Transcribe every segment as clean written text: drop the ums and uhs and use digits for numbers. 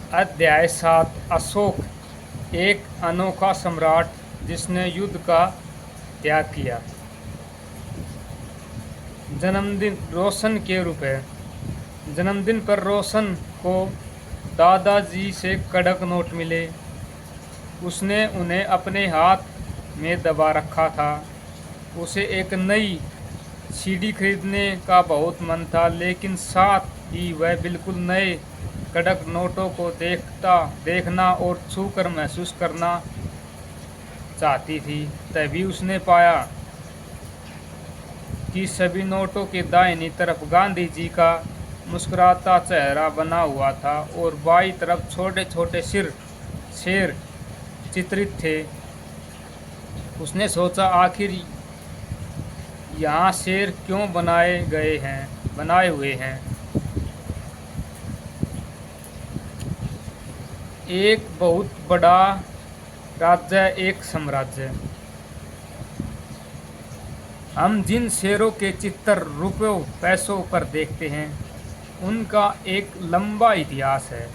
अध्याय 7। अशोक एक अनोखा सम्राट जिसने युद्ध का त्याग किया। जन्मदिन रोशन के रुपए। जन्मदिन पर रोशन को दादाजी से कड़क नोट मिले। उसने उन्हें अपने हाथ में दबा रखा था। उसे एक नई सीढ़ी खरीदने का बहुत मन था, लेकिन साथ ही वह बिल्कुल नए कड़क नोटों को देखना और छू कर महसूस करना चाहती थी। तभी उसने पाया कि सभी नोटों के दाहिनी तरफ गांधी जी का मुस्कुराता चेहरा बना हुआ था और बाईं तरफ छोटे छोटे शेर चित्रित थे। उसने सोचा, आखिर यहाँ शेर क्यों बनाए हुए हैं। एक बहुत बड़ा राज्य, एक साम्राज्य। हम जिन शेरों के चित्र रुपयों पैसों पर देखते हैं, उनका एक लंबा इतिहास है।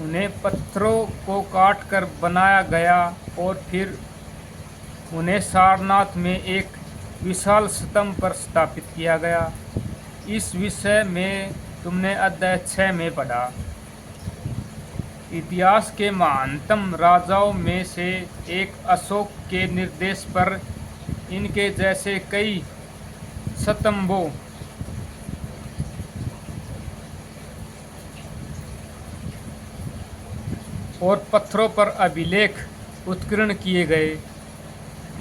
उन्हें पत्थरों को काट कर बनाया गया और फिर उन्हें सारनाथ में एक विशाल स्तंभ पर स्थापित किया गया। इस विषय में तुमने अध्याय 6 में पढ़ा। इतिहास के महानतम राजाओं में से एक अशोक के निर्देश पर इनके जैसे कई स्तंभों और पत्थरों पर अभिलेख उत्कीर्ण किए गए।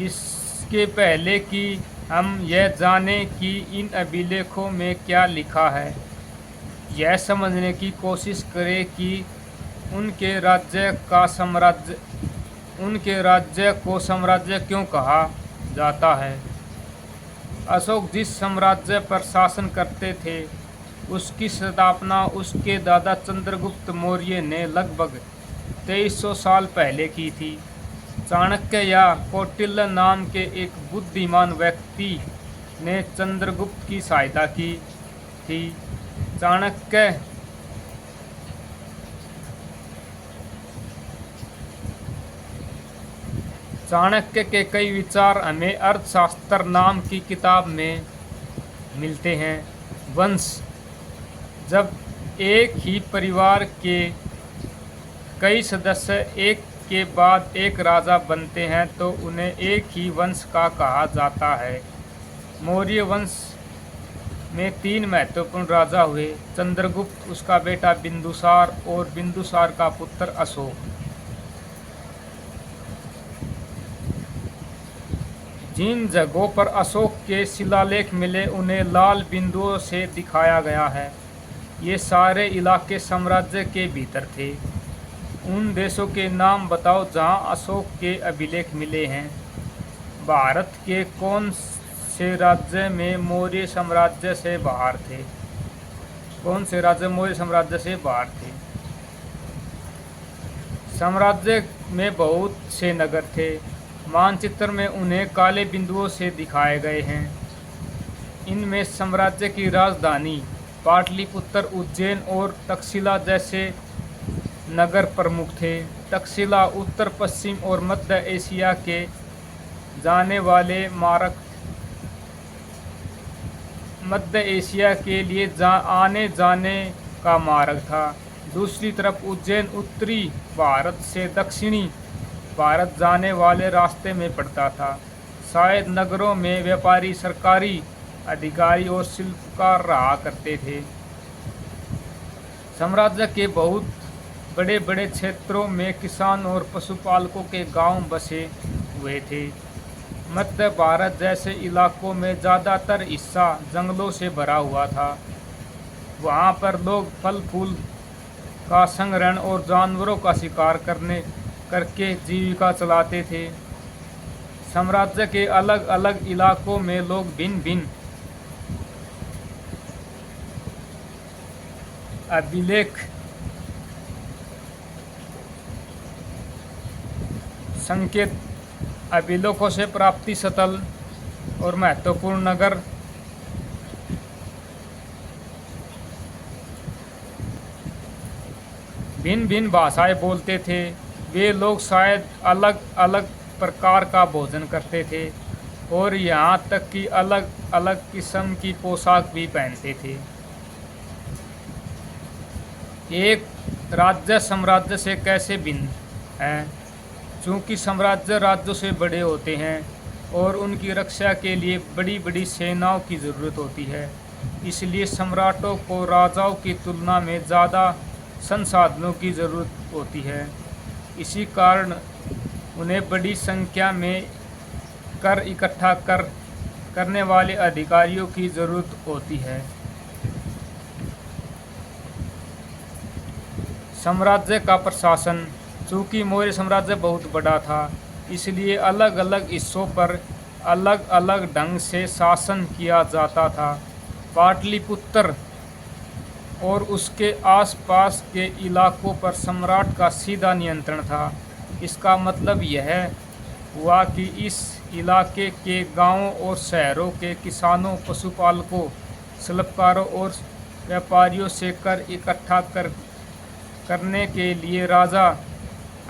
इसके पहले कि हम यह जानें कि इन अभिलेखों में क्या लिखा है, यह समझने की कोशिश करें कि उनके राज्य को साम्राज्य क्यों कहा जाता है। अशोक जिस साम्राज्य पर शासन करते थे, उसकी स्थापना उसके दादा चंद्रगुप्त मौर्य ने लगभग 2300 साल पहले की थी। चाणक्य या कौटिल्य नाम के एक बुद्धिमान व्यक्ति ने चंद्रगुप्त की सहायता की थी। चाणक्य के कई विचार हमें अर्थशास्त्र नाम की किताब में मिलते हैं। वंश। जब एक ही परिवार के कई सदस्य एक के बाद एक राजा बनते हैं तो उन्हें एक ही वंश का कहा जाता है। मौर्य वंश में 3 महत्वपूर्ण राजा हुए, चंद्रगुप्त, उसका बेटा बिंदुसार और बिंदुसार का पुत्र अशोक। जिन जगहों पर अशोक के शिलालेख मिले, उन्हें लाल बिंदुओं से दिखाया गया है। ये सारे इलाके साम्राज्य के भीतर थे। उन देशों के नाम बताओ जहां अशोक के अभिलेख मिले हैं। भारत के कौन से राज्य में मौर्य साम्राज्य से बाहर थे? कौन से राज्य मौर्य साम्राज्य से बाहर थे? साम्राज्य में बहुत से नगर थे। मानचित्र में उन्हें काले बिंदुओं से दिखाए गए हैं। इनमें साम्राज्य की राजधानी पाटलिपुत्र, उज्जैन और तक्षशिला जैसे नगर प्रमुख थे। तक्षशिला उत्तर पश्चिम और मध्य एशिया के जाने वाले मार्ग, मध्य एशिया के लिए आने जाने का मार्ग था। दूसरी तरफ उज्जैन उत्तरी भारत से दक्षिणी भारत जाने वाले रास्ते में पड़ता था। शायद नगरों में व्यापारी, सरकारी अधिकारी और शिल्पकार रहा करते थे। साम्राज्य के बहुत बड़े बड़े क्षेत्रों में किसान और पशुपालकों के गांव बसे हुए थे। मध्य भारत जैसे इलाकों में ज़्यादातर हिस्सा जंगलों से भरा हुआ था। वहां पर लोग फल फूल का संग्रहण और जानवरों का शिकार करके जीविका चलाते थे। साम्राज्य के अलग अलग इलाकों में लोग भिन्न भिन्न अभिलेख संकेत अभिलेखों से प्राप्ति स्थल और महत्वपूर्ण नगर भिन्न भिन्न भाषाएं बोलते थे। वे लोग शायद अलग अलग प्रकार का भोजन करते थे और यहाँ तक कि अलग अलग किस्म की पोशाक भी पहनते थे। एक राज्य साम्राज्य से कैसे भिन्न है? चूँकि साम्राज्य राज्यों से बड़े होते हैं और उनकी रक्षा के लिए बड़ी बड़ी सेनाओं की ज़रूरत होती है, इसलिए सम्राटों को राजाओं की तुलना में ज़्यादा संसाधनों की ज़रूरत होती है। इसी कारण उन्हें बड़ी संख्या में कर इकट्ठा करने वाले अधिकारियों की ज़रूरत होती है। साम्राज्य का प्रशासन। चूँकि मौर्य साम्राज्य बहुत बड़ा था, इसलिए अलग अलग हिस्सों पर अलग अलग ढंग से शासन किया जाता था। पाटलिपुत्र और उसके आसपास के इलाकों पर सम्राट का सीधा नियंत्रण था। इसका मतलब यह हुआ कि इस इलाके के गांवों और शहरों के किसानों, पशुपालकों, शिल्पकारों और व्यापारियों से कर इकट्ठा करने के लिए राजा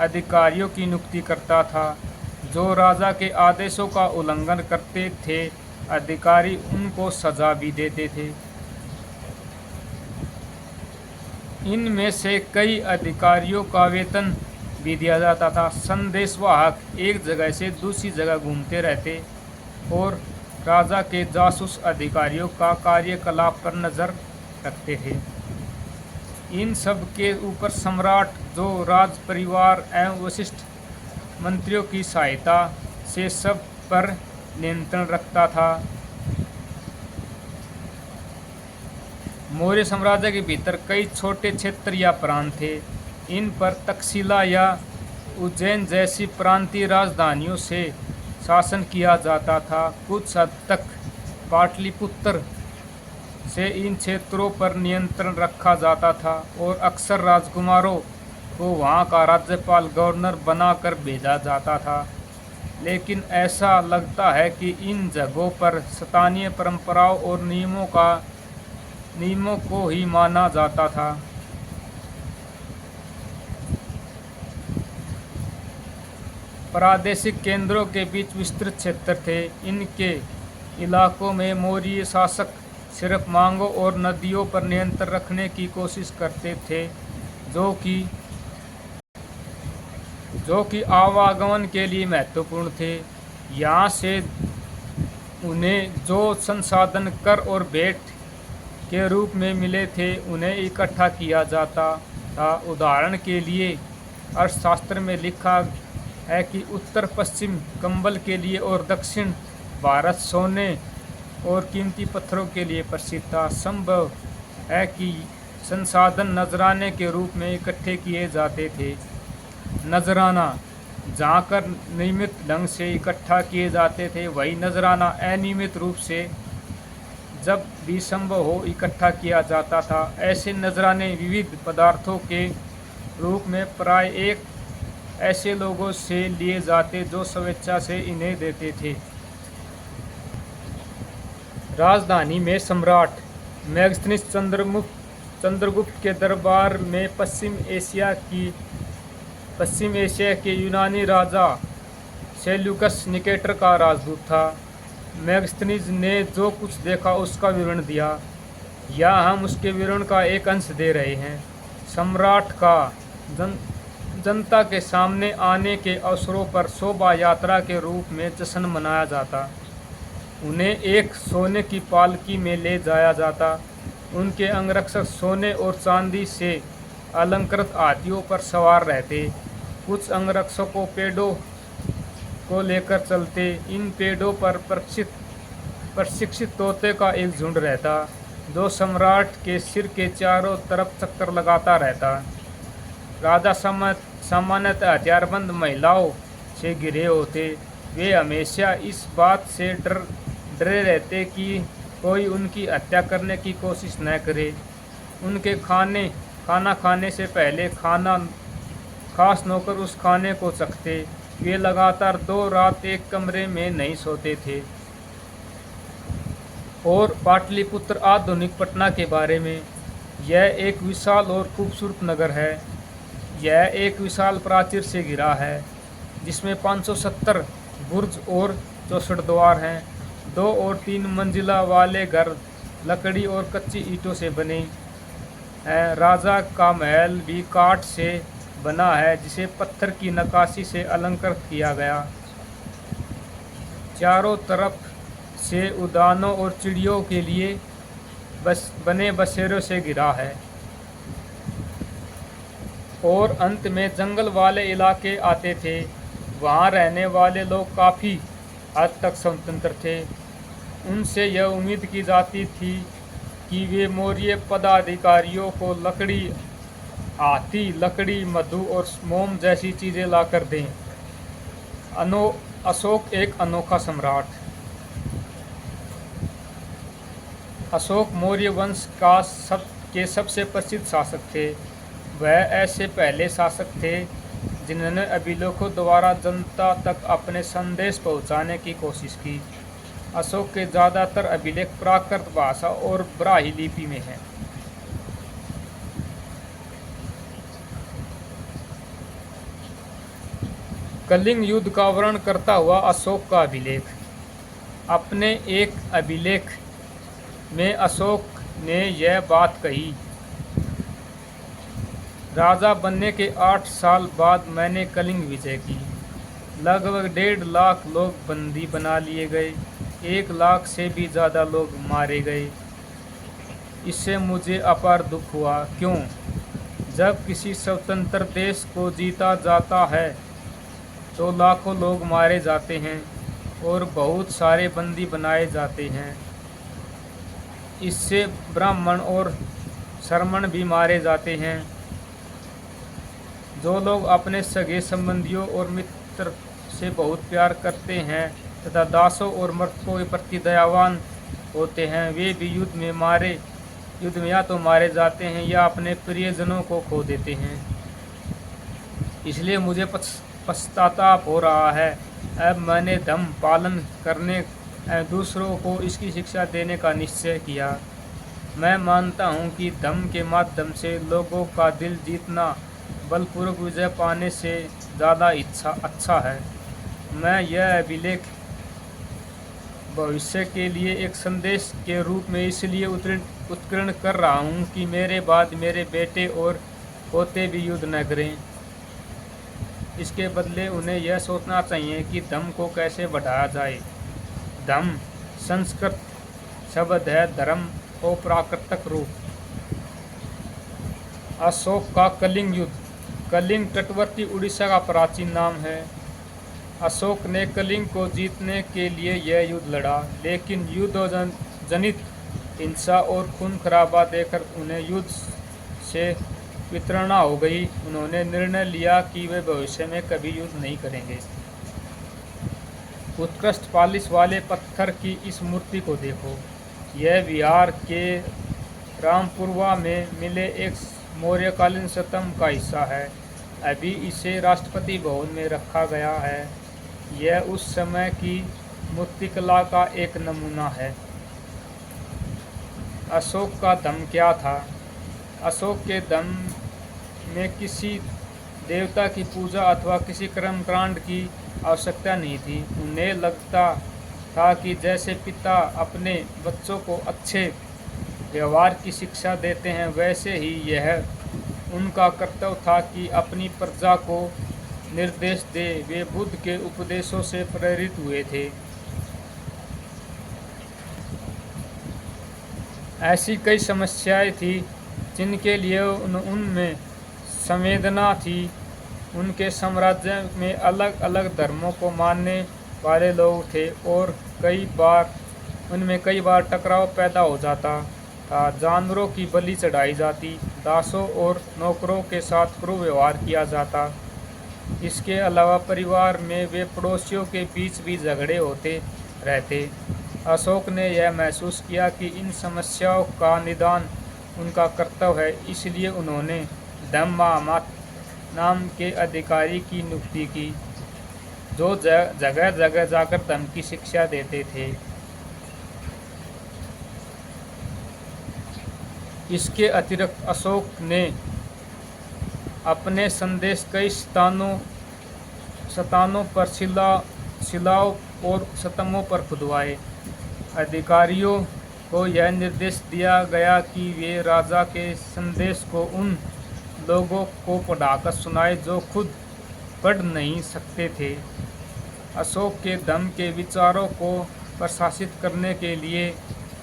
अधिकारियों की नियुक्ति करता था, जो राजा के आदेशों का उल्लंघन करते थे। अधिकारी उनको सजा भी देते थे। इनमें से कई अधिकारियों का वेतन भी दिया जाता था। संदेशवाहक एक जगह से दूसरी जगह घूमते रहते और राजा के जासूस अधिकारियों का कार्यकलाप पर नज़र रखते थे। इन सब के ऊपर सम्राट, जो राज परिवार एवं वरिष्ठ मंत्रियों की सहायता से सब पर नियंत्रण रखता था। मौर्य साम्राज्य के भीतर कई छोटे क्षेत्र या प्रांत थे। इन पर तक्षशिला या उज्जैन जैसी प्रांतीय राजधानियों से शासन किया जाता था। कुछ हद तक पाटलिपुत्र से इन क्षेत्रों पर नियंत्रण रखा जाता था और अक्सर राजकुमारों को वहाँ का राज्यपाल, गवर्नर बनाकर भेजा जाता था। लेकिन ऐसा लगता है कि इन जगहों पर स्थानीय परंपराओं और नियमों को ही माना जाता था। प्रादेशिक केंद्रों के बीच विस्तृत क्षेत्र थे। इनके इलाकों में मौर्य शासक सिर्फ मांगों और नदियों पर नियंत्रण रखने की कोशिश करते थे, जो कि आवागमन के लिए महत्वपूर्ण थे। यहाँ से उन्हें जो संसाधन कर और भेंट के रूप में मिले थे, उन्हें इकट्ठा किया जाता था। उदाहरण के लिए अर्थशास्त्र में लिखा है कि उत्तर पश्चिम कंबल के लिए और दक्षिण भारत सोने और कीमती पत्थरों के लिए प्रसिद्ध था। संभव है कि संसाधन नजराने के रूप में इकट्ठे किए जाते थे। नजराना, जहाँ कर नियमित ढंग से इकट्ठा किए जाते थे, वही नजराना अनियमित रूप से जब भी संभव हो इकट्ठा किया जाता था। ऐसे नजराने विविध पदार्थों के रूप में प्राय एक ऐसे लोगों से लिए जाते जो स्वेच्छा से इन्हें देते थे। राजधानी में सम्राट मेगस्थनीज चंद्रगुप्त के दरबार में पश्चिम एशिया के यूनानी राजा सेल्यूकस निकेटर का राजदूत था। मेगस्थनीज ने जो कुछ देखा उसका विवरण दिया। यहाँ हम उसके विवरण का एक अंश दे रहे हैं। सम्राट का जनता के सामने आने के अवसरों पर शोभा यात्रा के रूप में जश्न मनाया जाता। उन्हें एक सोने की पालकी में ले जाया जाता। उनके अंगरक्षक सोने और चांदी से अलंकृत हाथियों पर सवार रहते। कुछ अंगरक्षकों पेड़ों को लेकर चलते। इन पेड़ों पर प्रशिक्षित तोते का एक झुंड रहता, जो सम्राट के सिर के चारों तरफ चक्कर लगाता रहता। राजा सामान्यतः हथियारबंद महिलाओं से घिरे होते। वे हमेशा इस बात से डरे रहते कि कोई उनकी हत्या करने की कोशिश न करे। उनके खाना खाने से पहले खास नौकर उस खाने को चखते। वे लगातार 2 रात एक कमरे में नहीं सोते थे। और पाटलिपुत्र आधुनिक पटना के बारे में, यह एक विशाल और खूबसूरत नगर है। यह एक विशाल प्राचीर से घिरा है जिसमें 570 बुर्ज और 64 द्वार हैं। 2 और 3 मंजिला वाले घर लकड़ी और कच्ची ईंटों से बने हैं। राजा का महल भी काठ से बना है जिसे पत्थर की नक्काशी से अलंकृत किया गया। चारों तरफ से उद्यानों और चिड़ियों के लिए बने बसेरों से घिरा है और अंत में जंगल वाले इलाके आते थे। वहाँ रहने वाले लोग काफ़ी हद तक स्वतंत्र थे। उनसे यह उम्मीद की जाती थी कि वे मौर्य पदाधिकारियों को लकड़ी, हाथी, लकड़ी, मधु और मोम जैसी चीज़ें लाकर दें। अशोक एक अनोखा सम्राट। अशोक मौर्य वंश के सबसे प्रसिद्ध शासक थे। वह ऐसे पहले शासक थे जिन्होंने अभिलेखों द्वारा जनता तक अपने संदेश पहुंचाने की कोशिश की। अशोक के ज़्यादातर अभिलेख प्राकृत भाषा और ब्राह्मी लिपि में हैं। कलिंग युद्ध का वर्णन करता हुआ अशोक का अभिलेख। अपने एक अभिलेख में अशोक ने यह बात कही, राजा बनने के 8 साल बाद मैंने कलिंग विजय की। लगभग 1.5 लाख लोग बंदी बना लिए गए। 1 लाख से भी ज़्यादा लोग मारे गए। इससे मुझे अपार दुख हुआ। क्यों? जब किसी स्वतंत्र देश को जीता जाता है तो लाखों लोग मारे जाते हैं और बहुत सारे बंदी बनाए जाते हैं। इससे ब्राह्मण और श्रमण भी मारे जाते हैं। जो लोग अपने सगे संबंधियों और मित्र से बहुत प्यार करते हैं तथा दासों और मर्तकों के प्रति दयावान होते हैं, वे भी युद्ध में या तो मारे जाते हैं या अपने प्रियजनों को खो देते हैं। इसलिए मुझे पश्चाताप हो रहा है। अब मैंने धर्म पालन करने दूसरों को इसकी शिक्षा देने का निश्चय किया। मैं मानता हूँ कि धर्म के माध्यम से लोगों का दिल जीतना बलपूर्वक विजय पाने से ज़्यादा अच्छा है। मैं यह अभिलेख भविष्य के लिए एक संदेश के रूप में इसलिए उत्कीर्ण कर रहा हूँ कि मेरे बाद मेरे बेटे और पोते भी युद्ध न करें। इसके बदले उन्हें यह सोचना चाहिए कि धर्म को कैसे बढ़ाया जाए। धर्म संस्कृत शब्द है, धर्म और प्राकृतिक रूप। अशोक का कलिंग युद्ध। कलिंग तटवर्ती उड़ीसा का प्राचीन नाम है। अशोक ने कलिंग को जीतने के लिए यह युद्ध लड़ा, लेकिन युद्ध जनित हिंसा और खून खराबा देखकर उन्हें युद्ध से वितरणा हो गई। उन्होंने निर्णय लिया कि वे भविष्य में कभी युद्ध नहीं करेंगे। उत्कृष्ट पालिश वाले पत्थर की इस मूर्ति को देखो। यह बिहार के रामपुरवा में मिले एक मौर्यकालीन स्तंभ का हिस्सा है। अभी इसे राष्ट्रपति भवन में रखा गया है। यह उस समय की मूर्तिकला का एक नमूना है। अशोक का धर्म क्या था? अशोक के धर्म में किसी देवता की पूजा अथवा किसी कर्मकांड की आवश्यकता नहीं थी। उन्हें लगता था कि जैसे पिता अपने बच्चों को अच्छे व्यवहार की शिक्षा देते हैं, वैसे ही यह उनका कर्तव्य था कि अपनी प्रजा को निर्देश दे। वे बुद्ध के उपदेशों से प्रेरित हुए थे। ऐसी कई समस्याएं थी जिनके लिए उनमें संवेदना थी। उनके साम्राज्य में अलग अलग धर्मों को मानने वाले लोग थे और उनमें कई बार टकराव पैदा हो जाता था। जानवरों की बलि चढ़ाई जाती, दासों और नौकरों के साथ क्रूर व्यवहार किया जाता। इसके अलावा परिवार में वे पड़ोसियों के बीच भी झगड़े होते रहते। अशोक ने यह महसूस किया कि इन समस्याओं का निदान उनका कर्तव्य है, इसलिए उन्होंने धम्मामात नाम के अधिकारी की नियुक्ति की, जो जगह जगह जाकर धर्म की शिक्षा देते थे। इसके अतिरिक्त अशोक ने अपने संदेश कई स्थानों पर शिलाओं और स्तंभों पर खुदवाए। अधिकारियों को यह निर्देश दिया गया कि वे राजा के संदेश को उन लोगों को पढ़ाकर सुनाए जो खुद पढ़ नहीं सकते थे। अशोक के धम्म के विचारों को प्रशासित करने के लिए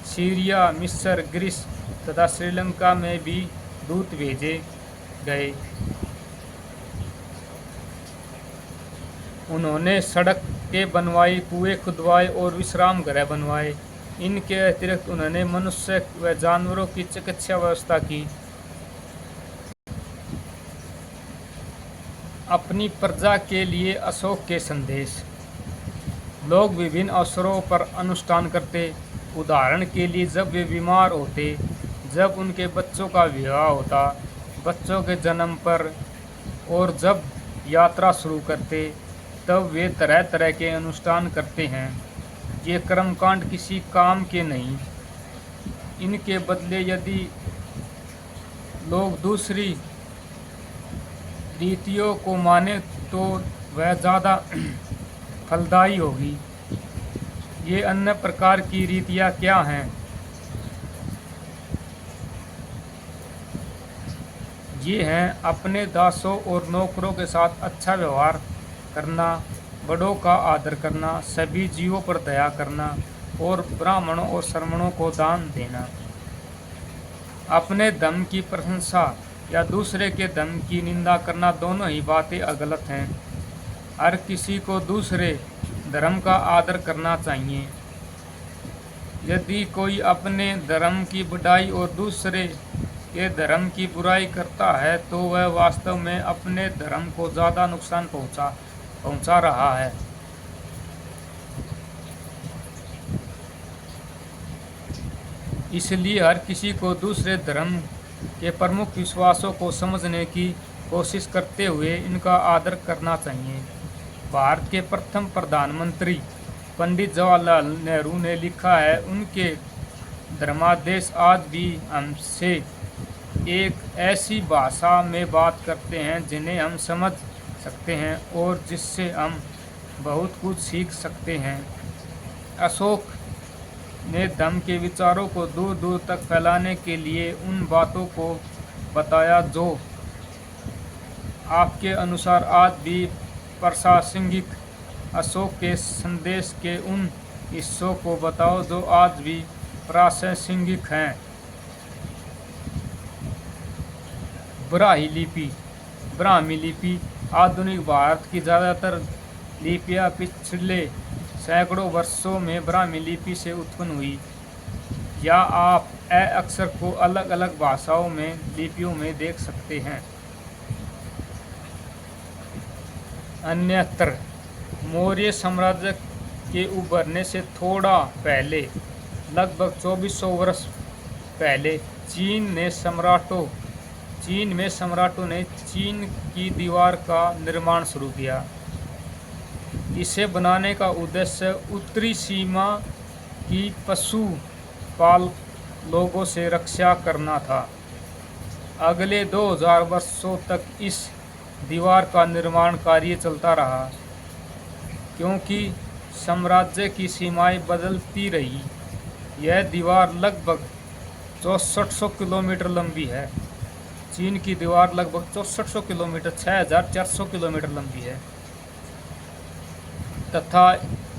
सीरिया, मिस्र, ग्रीस तथा श्रीलंका में भी दूत भेजे गए। उन्होंने सड़कें बनवाई, कुएं खुदवाए और विश्राम गृह बनवाए। इनके अतिरिक्त उन्होंने मनुष्य व जानवरों की चिकित्सा व्यवस्था की। अपनी प्रजा के लिए अशोक के संदेश। लोग विभिन्न अवसरों पर अनुष्ठान करते। उदाहरण के लिए जब वे बीमार होते, जब उनके बच्चों का विवाह होता, बच्चों के जन्म पर और जब यात्रा शुरू करते, तब वे तरह तरह के अनुष्ठान करते हैं। ये कर्मकांड किसी काम के नहीं। इनके बदले यदि लोग दूसरी रीतियों को माने तो वह ज़्यादा फलदायी होगी। ये अन्य प्रकार की रीतियाँ क्या हैं? ये हैं अपने दासों और नौकरों के साथ अच्छा व्यवहार करना, बड़ों का आदर करना, सभी जीवों पर दया करना और ब्राह्मणों और श्रमणों को दान देना। अपने धर्म की प्रशंसा या दूसरे के धर्म की निंदा करना दोनों ही बातें गलत हैं। हर किसी को दूसरे धर्म का आदर करना चाहिए। यदि कोई अपने धर्म की बढ़ाई और दूसरे के धर्म की बुराई करता है तो वह वास्तव में अपने धर्म को ज़्यादा नुकसान पहुंचा रहा है। इसलिए हर किसी को दूसरे धर्म के प्रमुख विश्वासों को समझने की कोशिश करते हुए इनका आदर करना चाहिए। भारत के प्रथम प्रधानमंत्री पंडित जवाहरलाल नेहरू ने लिखा है, उनके धर्मादेश आज भी हमसे एक ऐसी भाषा में बात करते हैं जिन्हें हम समझ सकते हैं और जिससे हम बहुत कुछ सीख सकते हैं। अशोक ने धम्म के विचारों को दूर दूर तक फैलाने के लिए उन बातों को बताया जो आपके अनुसार आज भी प्रासंगिक। अशोक के संदेश के उन हिस्सों को बताओ जो आज भी प्रासंगिक हैं। ब्राह्मी लिपि आधुनिक भारत की ज़्यादातर लिपियाँ पिछले सैकड़ों वर्षों में ब्राह्मी लिपि से उत्पन्न हुई। या आप ए अक्षर को अलग अलग भाषाओं में लिपियों में देख सकते हैं। अन्यत्र मौर्य साम्राज्य के उभरने से थोड़ा पहले, लगभग 2400 वर्ष पहले, चीन में सम्राटों ने चीन की दीवार का निर्माण शुरू किया। इसे बनाने का उद्देश्य उत्तरी सीमा की पशुपाल लोगों से रक्षा करना था। अगले 2000 वर्षों तक इस दीवार का निर्माण कार्य चलता रहा। क्योंकि साम्राज्य की सीमाएं बदलती रही, यह दीवार लगभग 6400 किलोमीटर लंबी है। चीन की दीवार लगभग 6400 किलोमीटर 6400 किलोमीटर लंबी है तथा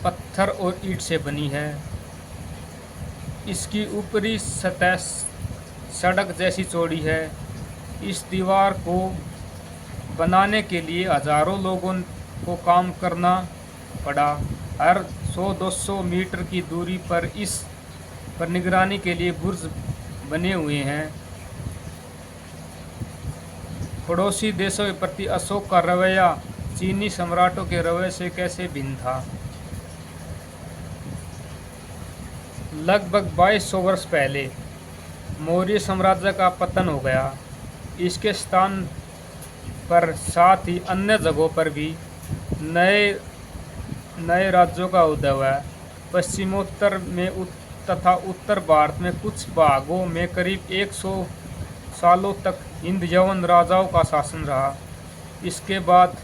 पत्थर और ईंट से बनी है। इसकी ऊपरी सतह सड़क जैसी चौड़ी है। इस दीवार को बनाने के लिए हजारों लोगों को काम करना पड़ा। हर 100-200 मीटर की दूरी पर इस पर निगरानी के लिए बुर्ज बने हुए हैं। पड़ोसी देशों के प्रति अशोक का रवैया चीनी सम्राटों के रवैये से कैसे भिन्न था? लगभग 2200 वर्ष पहले मौर्य साम्राज्य का पतन हो गया। इसके स्थान पर साथ ही अन्य जगहों पर भी नए राज्यों का उदय हुआ। पश्चिमोत्तर में तथा उत्तर भारत में कुछ भागों में करीब 100 सालों तक हिंद यवन राजाओं का शासन रहा। इसके बाद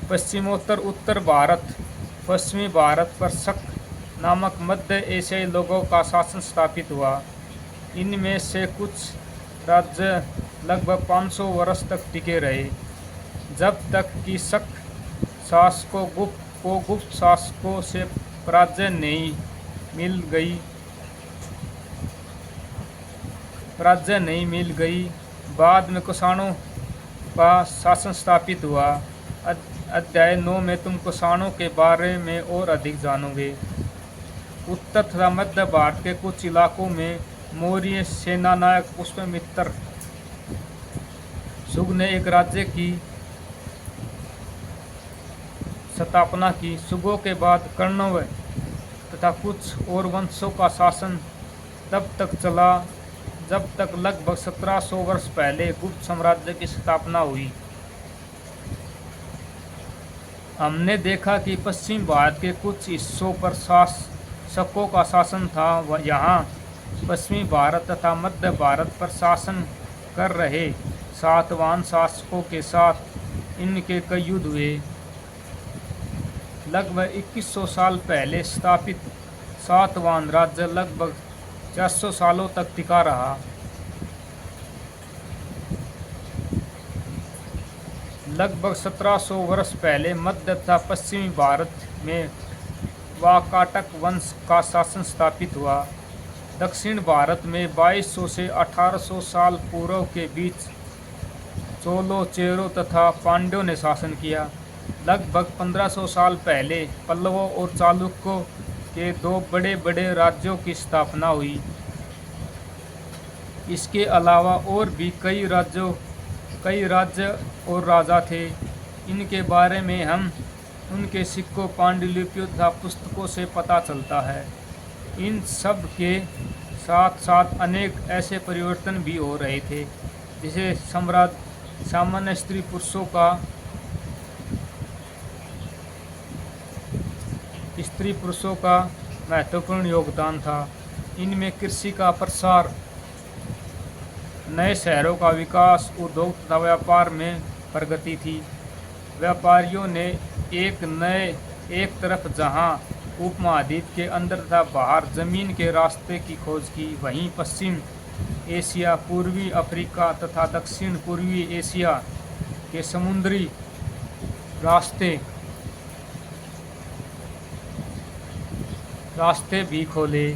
पश्चिमोत्तर उत्तर भारत, पश्चिमी भारत पर शक नामक मध्य एशियाई लोगों का शासन स्थापित हुआ। इनमें से कुछ राज्य लगभग 500 वर्ष तक टिके रहे, जब तक कि शक शासकों गुप्त शासकों से पराजय नहीं मिल गई। बाद में कुषाणों का शासन स्थापित हुआ। अध्याय 9 में तुम कुषाणों के बारे में और अधिक जानोगे। उत्तर तथा मध्य भारत के कुछ इलाकों में मौर्य सेनानायक पुष्यमित्र शुंग ने एक राज्य की स्थापना की। शुंगों के बाद कर्णव तथा कुछ और वंशों का शासन तब तक चला जब तक लगभग 1700 वर्ष पहले गुप्त साम्राज्य की स्थापना हुई। हमने देखा कि पश्चिम भारत के कुछ हिस्सों पर शकों का शासन था। यहाँ पश्चिमी भारत तथा मध्य भारत पर शासन कर रहे सातवाहन शासकों के साथ इनके कई युद्ध हुए। लगभग 2100 साल पहले स्थापित सातवाहन राज्य लगभग 400 सालों तक टिका रहा। लगभग 1700 वर्ष पहले मध्य तथा पश्चिमी भारत में वाकाटक वंश का शासन स्थापित हुआ। दक्षिण भारत में 2200 से 1800 साल पूर्व के बीच चोलों, चेरों तथा पांड्यों ने शासन किया। लगभग 1500 साल पहले पल्लवों और चालुक्यों के दो बड़े बड़े राज्यों की स्थापना हुई। इसके अलावा और भी कई राज्य और राजा थे। इनके बारे में हम उनके सिक्कों, पांडुलिपियों तथा पुस्तकों से पता चलता है। इन सब के साथ साथ अनेक ऐसे परिवर्तन भी हो रहे थे, जिसे सामान्य स्त्री पुरुषों का महत्वपूर्ण योगदान था। इनमें कृषि का प्रसार, नए शहरों का विकास, उद्योग तथा व्यापार में प्रगति थी। व्यापारियों ने एक तरफ जहां उपमहाद्वीप के अंदर तथा बाहर जमीन के रास्ते की खोज की, वहीं पश्चिम एशिया, पूर्वी अफ्रीका तथा दक्षिण पूर्वी एशिया के समुद्री रास्ते भी खोले।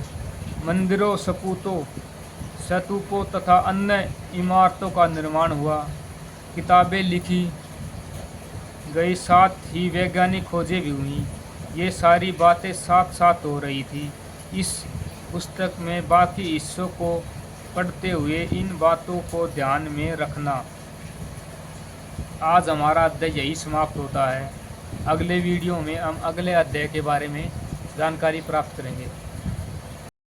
मंदिरों, स्तूपों तथा अन्य इमारतों का निर्माण हुआ। किताबें लिखी गई, साथ ही वैज्ञानिक खोजें भी हुई। ये सारी बातें साथ साथ हो रही थी। इस पुस्तक में बाकी हिस्सों को पढ़ते हुए इन बातों को ध्यान में रखना। आज हमारा अध्याय यही समाप्त होता है। अगले वीडियो में हम अगले अध्याय के बारे में जानकारी प्राप्त करेंगे।